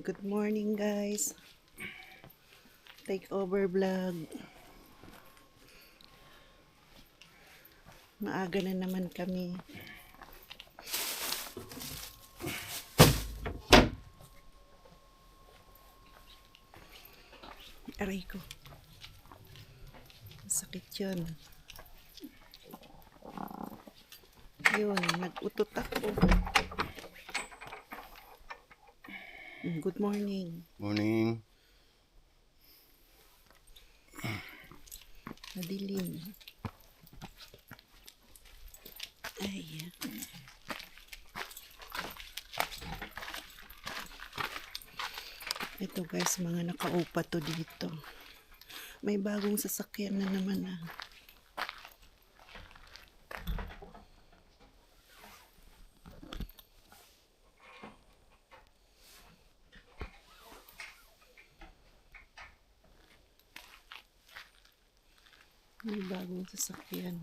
Good morning guys. Take over vlog. Maaga na naman kami. Aray ko. Masakit yun. Yun, nag-utot ako. Good morning. Morning. Madilim. Ay. Ito guys, mga nakaupa to dito. May bagong sasakyan na naman ah. May bagong sasakyan.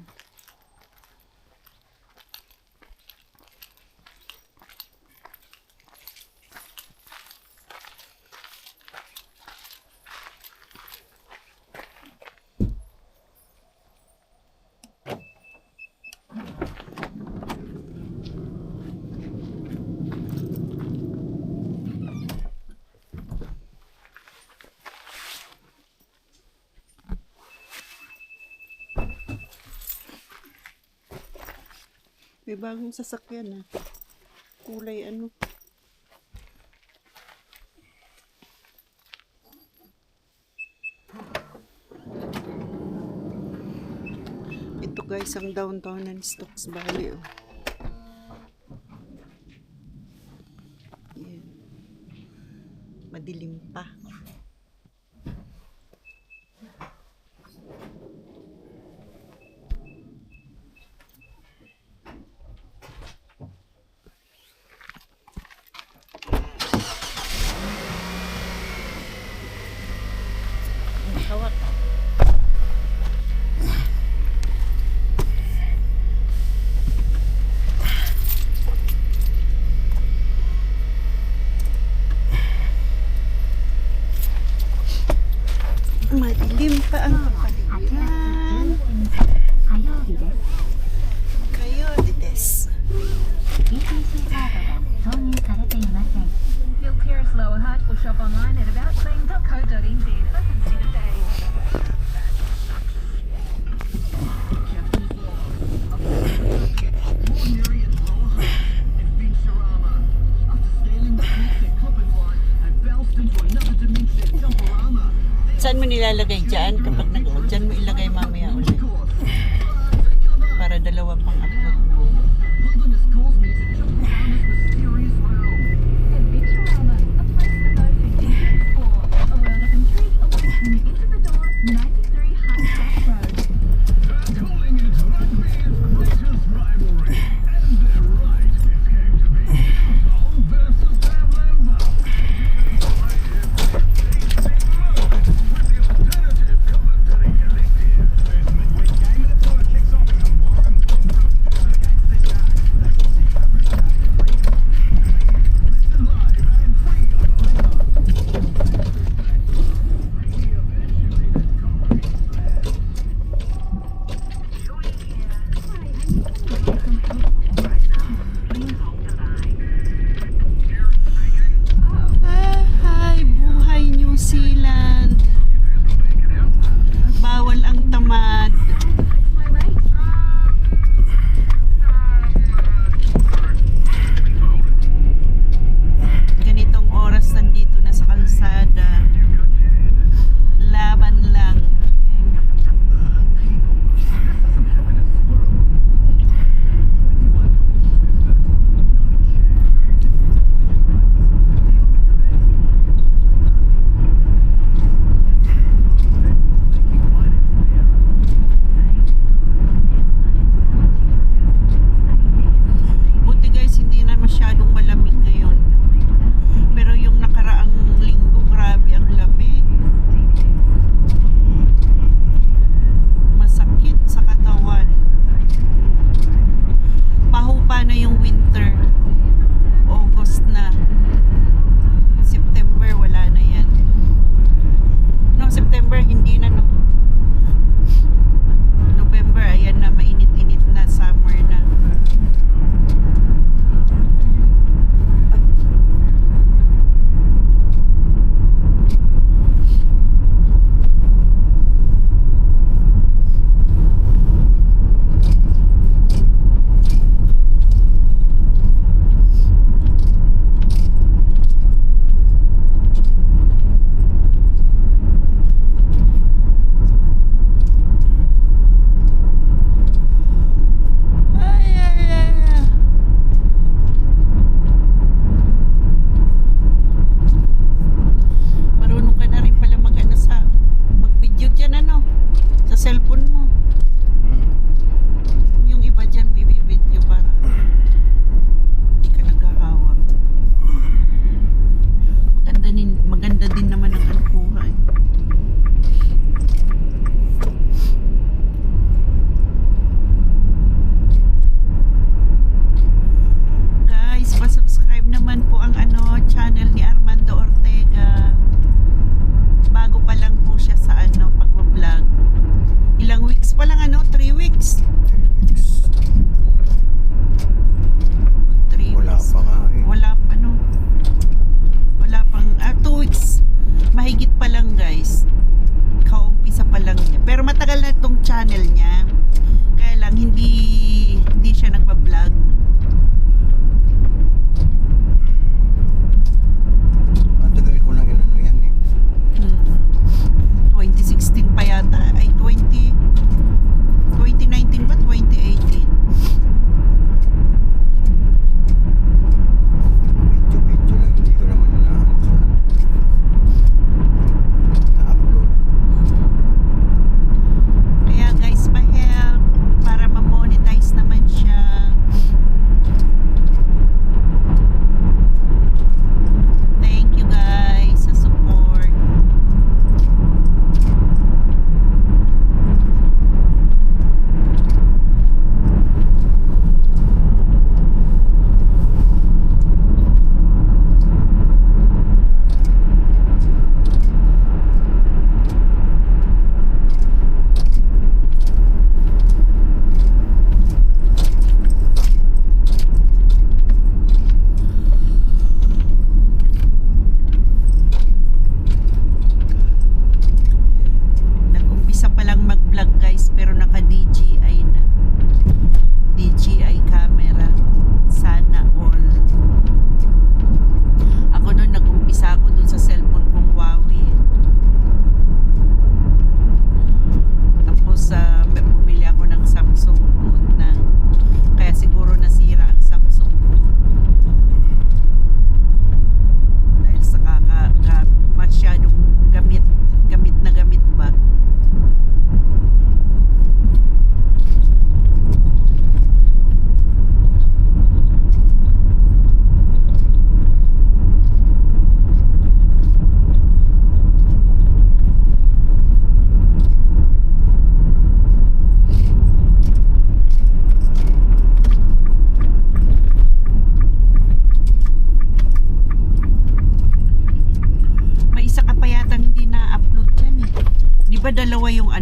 May bagong sasakyan ah. Kulay ano. Ito guys ang downtown ng Stokes Valley oh. Yan. Madilim pa. Hawak. Madilim pa ang kapaligiran. Coyote des. Feel clear slower heart or shop online at aboutclean.co.nz. Open 7 days. Saan mo nilalagay dyan? Kapag nag-upload, dyan mo ilagay mamaya ulit. Para dalawa pang upload mo. Adventurama, a place for those who dare to explore. A world of intrigue awaits when you enter the door, 93 High Road. Calling it rugby's greatest rivalry, and they're right. It's going to be Hong versus Pavlova. With the alternative commentary.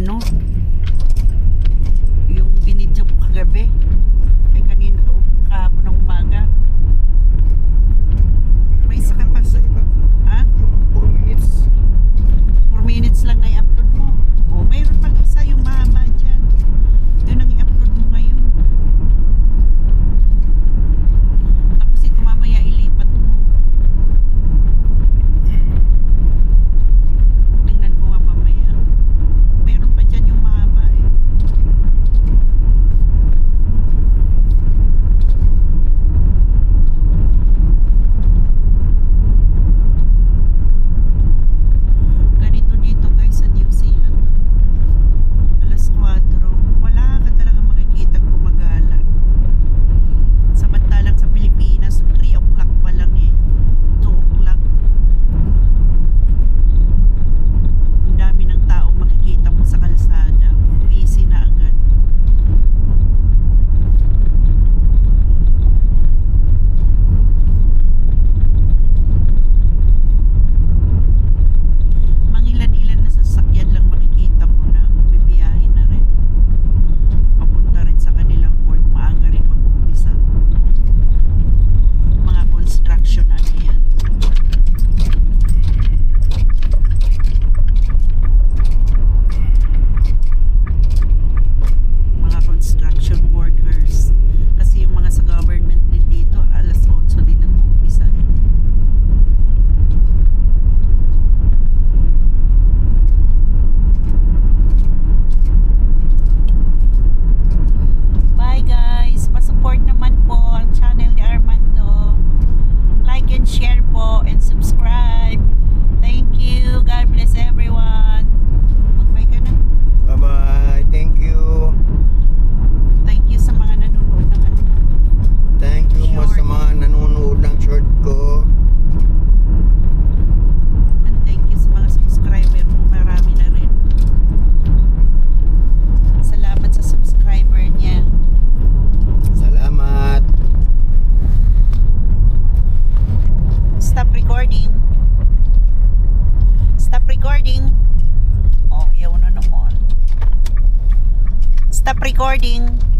ano, yung binidyo ko kagabi. Ay kanina kahapon ng umaga. May sakit pa sa iba. Ha? Yung 4 minutes. 4 minutes lang na i-upload mo. O, mayroon pang isa yung mahaba dyan. Yun ang i-upload mo ngayon. Tapos ito mamaya ilipat mo. Tingnan ko nga mamaya. Mayroon pa dyan yung mahaba eh. Ganito dito guys sa New Zealand. Oh. Alas 4. Wala ka talaga makikita gumagala. Samantalang sa Pilipinas, 3 o'clock pa lang eh. 2 o'clock. Ang dami ng tao makikita mo sa kalsada. Busy na agad. Mangilan-ilan na sasakyan lang makikita mo na bibiyahin na rin. Papunta rin sa kanilang work. Maaga rin mag-umpisa. Mga construction ano yan. Mga construction workers. Kasi yung mga sa government din dito, alas 8 din nag-umpisa eh. Bye guys! Pasupport naman po ang channel ni Armando. Like and share po and subscribe. Thank you. God bless everyone. Mag-bye ka na. Bye-bye. Thank you. Thank you sa mga nanonood ng ano. Thank you mo Short. sa mga nanonood ng short ko. And thank you sa mga subscriber mo. Marami na rin. Salamat sa subscriber niya. Salamat. Stop recording. Stop recording. Oh, yaw na naman. Stop recording.